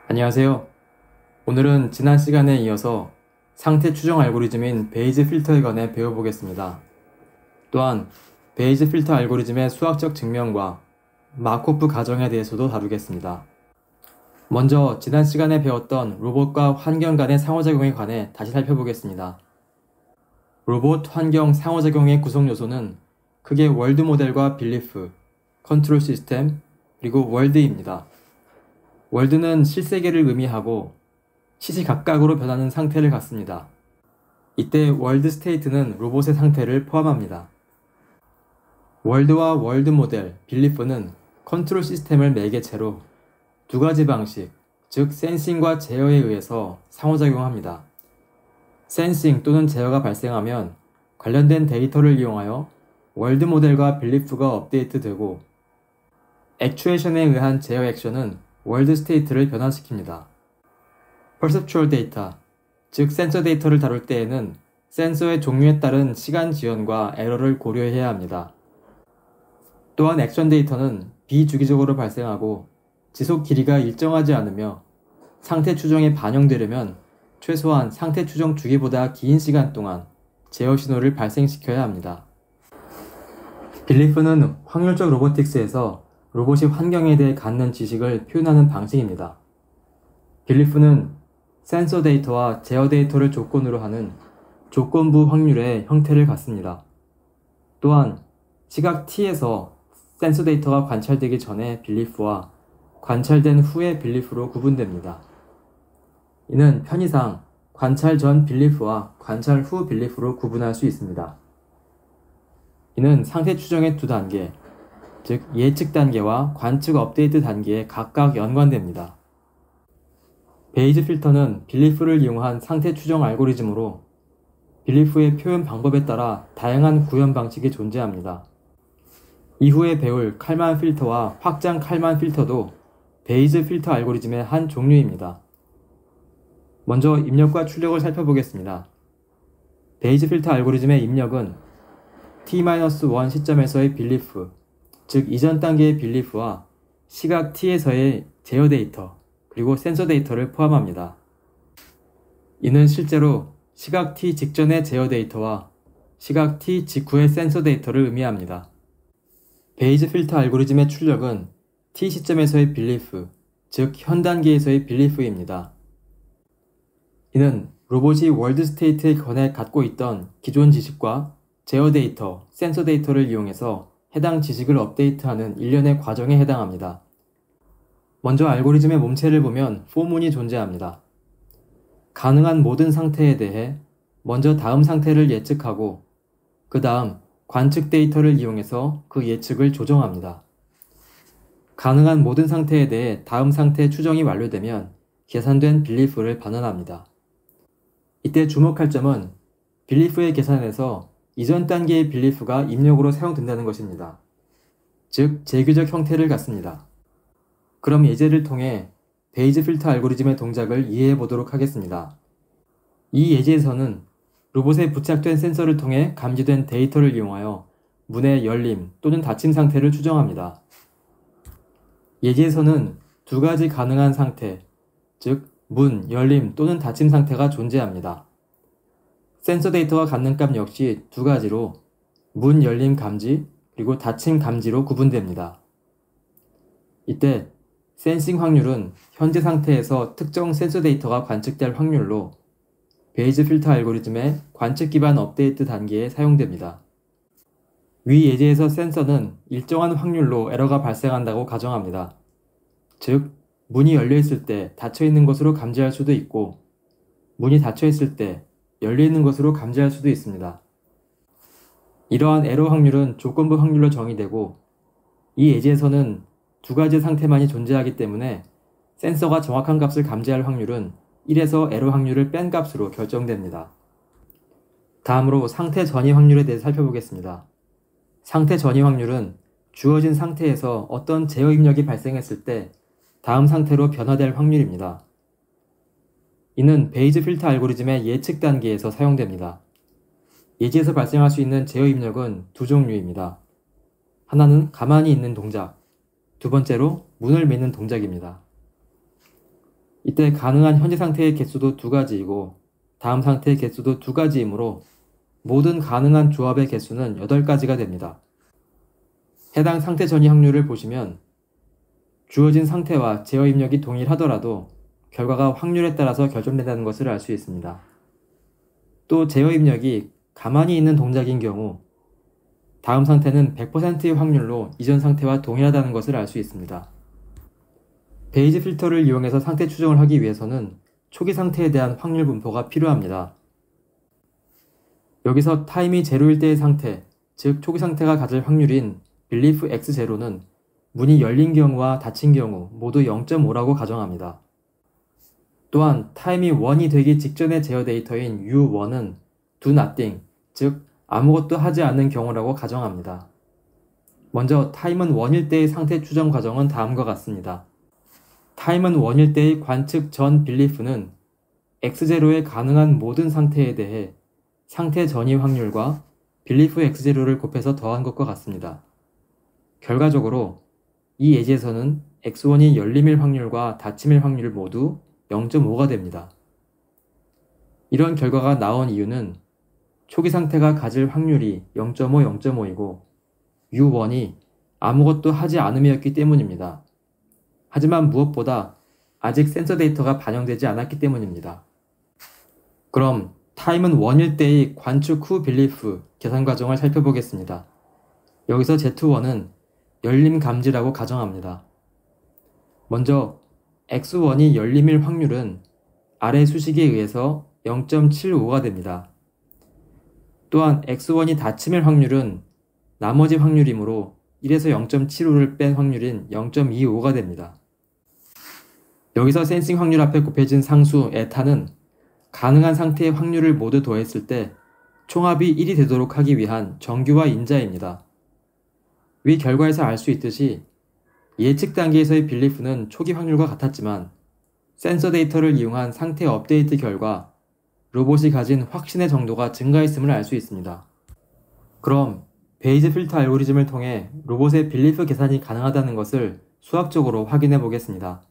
안녕하세요. 오늘은 지난 시간에 이어서 상태 추정 알고리즘인 베이즈 필터에 관해 배워보겠습니다. 또한 베이즈 필터 알고리즘의 수학적 증명과 마코프 가정에 대해서도 다루겠습니다. 먼저 지난 시간에 배웠던 로봇과 환경 간의 상호작용에 관해 다시 살펴보겠습니다. 로봇 환경 상호작용의 구성 요소는 크게 월드 모델과 빌리프, 컨트롤 시스템, 그리고 월드입니다. 월드는 실세계를 의미하고 시시각각으로 변하는 상태를 갖습니다. 이때 월드 스테이트는 로봇의 상태를 포함합니다. 월드와 월드 모델, 빌리프는 컨트롤 시스템을 매개체로 두 가지 방식, 즉 센싱과 제어에 의해서 상호작용합니다. 센싱 또는 제어가 발생하면 관련된 데이터를 이용하여 월드 모델과 빌리프가 업데이트되고 액추에이션에 의한 제어 액션은 월드 스테이트를 변화시킵니다. perceptual 데이터, 즉 센서 데이터를 다룰 때에는 센서의 종류에 따른 시간 지연과 에러를 고려해야 합니다. 또한 액션 데이터는 비주기적으로 발생하고 지속 길이가 일정하지 않으며 상태 추정에 반영되려면 최소한 상태 추정 주기보다 긴 시간 동안 제어 신호를 발생시켜야 합니다. 빌리프는 확률적 로보틱스에서 로봇이 환경에 대해 갖는 지식을 표현하는 방식입니다. 빌리프는 센서 데이터와 제어 데이터를 조건으로 하는 조건부 확률의 형태를 갖습니다. 또한 시각 t에서 센서 데이터가 관찰되기 전의 빌리프와 관찰된 후의 빌리프로 구분됩니다. 이는 편의상 관찰 전 빌리프와 관찰 후 빌리프로 구분할 수 있습니다. 이는 상태 추정의 두 단계, 즉 예측 단계와 관측 업데이트 단계에 각각 연관됩니다. 베이즈 필터는 빌리프를 이용한 상태 추정 알고리즘으로 빌리프의 표현 방법에 따라 다양한 구현 방식이 존재합니다. 이후에 배울 칼만 필터와 확장 칼만 필터도 베이즈 필터 알고리즘의 한 종류입니다. 먼저 입력과 출력을 살펴보겠습니다. 베이즈 필터 알고리즘의 입력은 t-1 시점에서의 빌리프, 즉 이전 단계의 빌리프와 시각 t에서의 제어 데이터, 그리고 센서 데이터를 포함합니다. 이는 실제로 시각 t 직전의 제어 데이터와 시각 t 직후의 센서 데이터를 의미합니다. 베이즈 필터 알고리즘의 출력은 t 시점에서의 빌리프, 즉 현 단계에서의 빌리프입니다. 이는 로봇이 월드 스테이트에 관해 갖고 있던 기존 지식과 제어 데이터, 센서 데이터를 이용해서 해당 지식을 업데이트하는 일련의 과정에 해당합니다. 먼저 알고리즘의 몸체를 보면 포문이 존재합니다. 가능한 모든 상태에 대해 먼저 다음 상태를 예측하고 그 다음 관측 데이터를 이용해서 그 예측을 조정합니다. 가능한 모든 상태에 대해 다음 상태 추정이 완료되면 계산된 빌리프를 반환합니다. 이때 주목할 점은 빌리프의 계산에서 이전 단계의 빌리프가 입력으로 사용된다는 것입니다. 즉, 재규적 형태를 갖습니다. 그럼 예제를 통해 베이즈 필터 알고리즘의 동작을 이해해 보도록 하겠습니다. 이 예제에서는 로봇에 부착된 센서를 통해 감지된 데이터를 이용하여 문의 열림 또는 닫힘 상태를 추정합니다. 예제에서는 두 가지 가능한 상태, 즉 문, 열림 또는 닫힘 상태가 존재합니다. 센서 데이터가 갖는 값 역시 두 가지로 문 열림 감지 그리고 닫힘 감지로 구분됩니다. 이때 센싱 확률은 현재 상태에서 특정 센서 데이터가 관측될 확률로 베이즈 필터 알고리즘의 관측 기반 업데이트 단계에 사용됩니다. 위 예제에서 센서는 일정한 확률로 에러가 발생한다고 가정합니다. 즉, 문이 열려 있을 때 닫혀 있는 것으로 감지할 수도 있고 문이 닫혀 있을 때 열려 있는 것으로 감지할 수도 있습니다. 이러한 에러 확률은 조건부 확률로 정의되고 이 예제에서는 두 가지 상태만이 존재하기 때문에 센서가 정확한 값을 감지할 확률은 1에서 에러 확률을 뺀 값으로 결정됩니다. 다음으로 상태 전이 확률에 대해 살펴보겠습니다. 상태 전이 확률은 주어진 상태에서 어떤 제어 입력이 발생했을 때 다음 상태로 변화될 확률입니다. 이는 베이즈 필터 알고리즘의 예측 단계에서 사용됩니다. 예지에서 발생할 수 있는 제어 입력은 두 종류입니다. 하나는 가만히 있는 동작, 두 번째로 문을 미는 동작입니다. 이때 가능한 현재 상태의 개수도 두 가지이고 다음 상태의 개수도 두 가지이므로 모든 가능한 조합의 개수는 8가지가 됩니다. 해당 상태 전이 확률을 보시면 주어진 상태와 제어 입력이 동일하더라도 결과가 확률에 따라서 결정된다는 것을 알 수 있습니다. 또 제어 입력이 가만히 있는 동작인 경우 다음 상태는 100%의 확률로 이전 상태와 동일하다는 것을 알 수 있습니다. 베이지 필터를 이용해서 상태 추정을 하기 위해서는 초기 상태에 대한 확률 분포가 필요합니다. 여기서 타임이 0일 때의 상태, 즉 초기 상태가 가질 확률인 belief x0는 문이 열린 경우와 닫힌 경우 모두 0.5라고 가정합니다. 또한 타임이 1이 되기 직전의 제어 데이터인 u1은 do nothing, 즉 아무것도 하지 않는 경우라고 가정합니다. 먼저 타임은 1일 때의 상태 추정 과정은 다음과 같습니다. 타임은 1일 때의 관측 전 belief는 x0의 가능한 모든 상태에 대해 상태 전이 확률과 belief x0를 곱해서 더한 것과 같습니다. 결과적으로 이 예제에서는 x1이 열림일 확률과 닫힘일 확률 모두 0.5가 됩니다. 이런 결과가 나온 이유는 초기 상태가 가질 확률이 0.5, 0.5이고 u1이 아무것도 하지 않음이었기 때문입니다. 하지만 무엇보다 아직 센서 데이터가 반영되지 않았기 때문입니다. 그럼 타임은 1일 때의 관측 후 belief 계산 과정을 살펴보겠습니다. 여기서 Z1은 열림 감지라고 가정합니다. 먼저 x1이 열림일 확률은 아래 수식에 의해서 0.75가 됩니다. 또한 x1이 닫힘일 확률은 나머지 확률이므로 1에서 0.75를 뺀 확률인 0.25가 됩니다. 여기서 센싱 확률 앞에 곱해진 상수 에타는 가능한 상태의 확률을 모두 더했을 때 총합이 1이 되도록 하기 위한 정규화 인자입니다. 위 결과에서 알 수 있듯이 예측 단계에서의 belief는 초기 확률과 같았지만 센서 데이터를 이용한 상태 업데이트 결과 로봇이 가진 확신의 정도가 증가했음을 알 수 있습니다. 그럼 베이지 필터 알고리즘을 통해 로봇의 belief 계산이 가능하다는 것을 수학적으로 확인해 보겠습니다.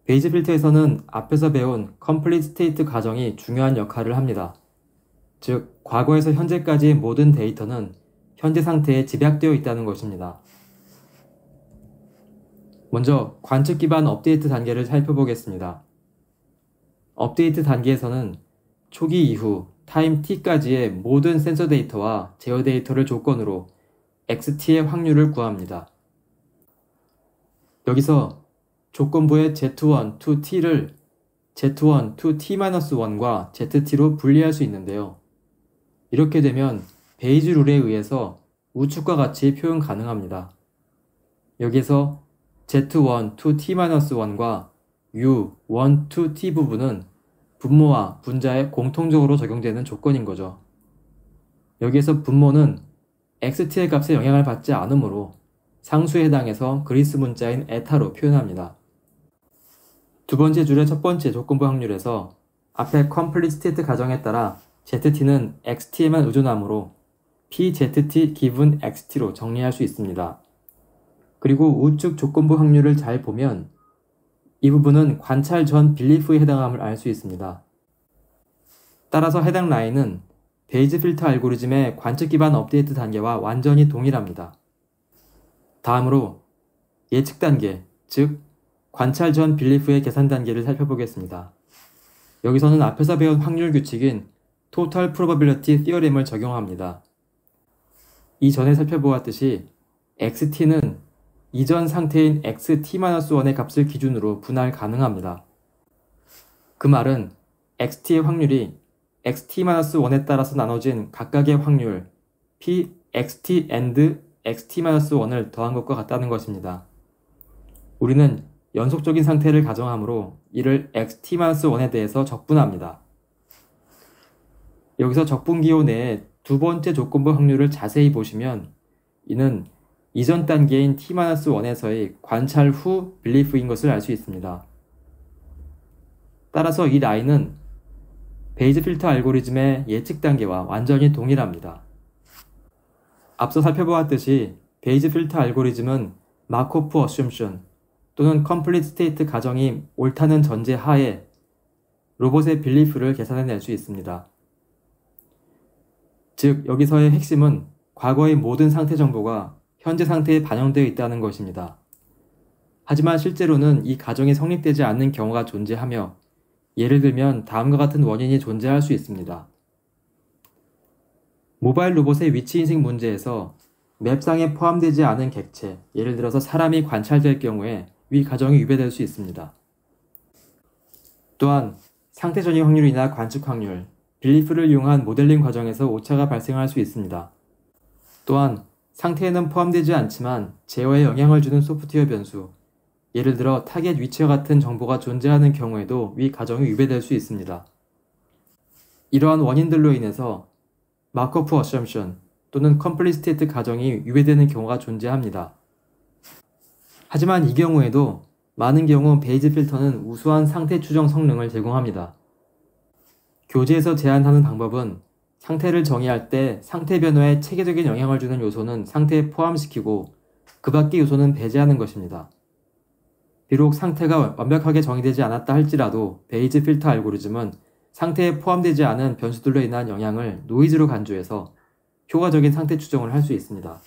베이지 필터에서는 앞에서 배운 complete state 가정이 중요한 역할을 합니다. 즉, 과거에서 현재까지의 모든 데이터는 현재 상태에 집약되어 있다는 것입니다. 먼저 관측 기반 업데이트 단계를 살펴보겠습니다. 업데이트 단계에서는 초기 이후 타임 t까지의 모든 센서 데이터와 제어 데이터를 조건으로 xt의 확률을 구합니다. 여기서 조건부의 z1 to t를 z1 to t-1과 zt로 분리할 수 있는데요. 이렇게 되면 베이지 룰에 의해서 우측과 같이 표현 가능합니다. 여기서 z1 to t-1과 u1 to t 부분은 분모와 분자에 공통적으로 적용되는 조건인 거죠. 여기에서 분모는 xt의 값에 영향을 받지 않으므로 상수에 해당해서 그리스 문자인 에타로 표현합니다. 두 번째 줄의 첫 번째 조건부 확률에서 앞에 complete state 가정에 따라 zt는 xt에만 의존하므로 pzt given xt로 정리할 수 있습니다. 그리고 우측 조건부 확률을 잘 보면 이 부분은 관찰 전 belief에 해당함을 알 수 있습니다. 따라서 해당 라인은 베이지 필터 알고리즘의 관측 기반 업데이트 단계와 완전히 동일합니다. 다음으로 예측 단계, 즉 관찰 전 belief의 계산 단계를 살펴보겠습니다. 여기서는 앞에서 배운 확률 규칙인 Total Probability Theorem을 적용합니다. 이전에 살펴보았듯이 xt는 이전 상태인 xt-1의 값을 기준으로 분할 가능합니다. 그 말은 xt의 확률이 xt-1에 따라서 나눠진 각각의 확률 p xt and xt-1을 더한 것과 같다는 것입니다. 우리는 연속적인 상태를 가정하므로 이를 xt-1에 대해서 적분합니다. 여기서 적분기호 내에 두 번째 조건부 확률을 자세히 보시면 이는 이전 단계인 t-1에서의 관찰 후 belief인 것을 알 수 있습니다. 따라서 이 라인은 베이지 필터 알고리즘의 예측 단계와 완전히 동일합니다. 앞서 살펴보았듯이 베이지 필터 알고리즘은 마코프 어쓰션, 또는 컴플리트 스테이트 가정이 옳다는 전제 하에 로봇의 빌리프를 계산해낼 수 있습니다. 즉, 여기서의 핵심은 과거의 모든 상태 정보가 현재 상태에 반영되어 있다는 것입니다. 하지만 실제로는 이 가정이 성립되지 않는 경우가 존재하며, 예를 들면 다음과 같은 원인이 존재할 수 있습니다. 모바일 로봇의 위치 인식 문제에서 맵상에 포함되지 않은 객체, 예를 들어서 사람이 관찰될 경우에 위 가정이 위배될 수 있습니다. 또한 상태 전이 확률이나 관측 확률, 빌리프를 이용한 모델링 과정에서 오차가 발생할 수 있습니다. 또한 상태에는 포함되지 않지만 제어에 영향을 주는 소프트웨어 변수, 예를 들어 타겟 위치와 같은 정보가 존재하는 경우에도 위 가정이 위배될 수 있습니다. 이러한 원인들로 인해서 마커프 어셈션 또는 컴플리트 스테이트 가정이 위배되는 경우가 존재합니다. 하지만 이 경우에도 많은 경우 베이지 필터는 우수한 상태 추정 성능을 제공합니다. 교재에서 제안하는 방법은 상태를 정의할 때 상태 변화에 체계적인 영향을 주는 요소는 상태에 포함시키고 그 밖의 요소는 배제하는 것입니다. 비록 상태가 완벽하게 정의되지 않았다 할지라도 베이지 필터 알고리즘은 상태에 포함되지 않은 변수들로 인한 영향을 노이즈로 간주해서 효과적인 상태 추정을 할 수 있습니다.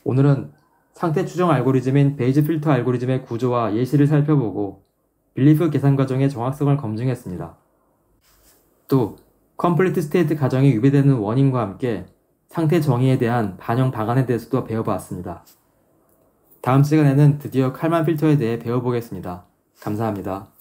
오늘은 상태 추정 알고리즘인 베이지 필터 알고리즘의 구조와 예시를 살펴보고 빌리프 계산 과정의 정확성을 검증했습니다. 또 컴플리트 스테이트 가정이 위배되는 원인과 함께 상태 정의에 대한 반영 방안에 대해서도 배워보았습니다. 다음 시간에는 드디어 칼만 필터에 대해 배워보겠습니다. 감사합니다.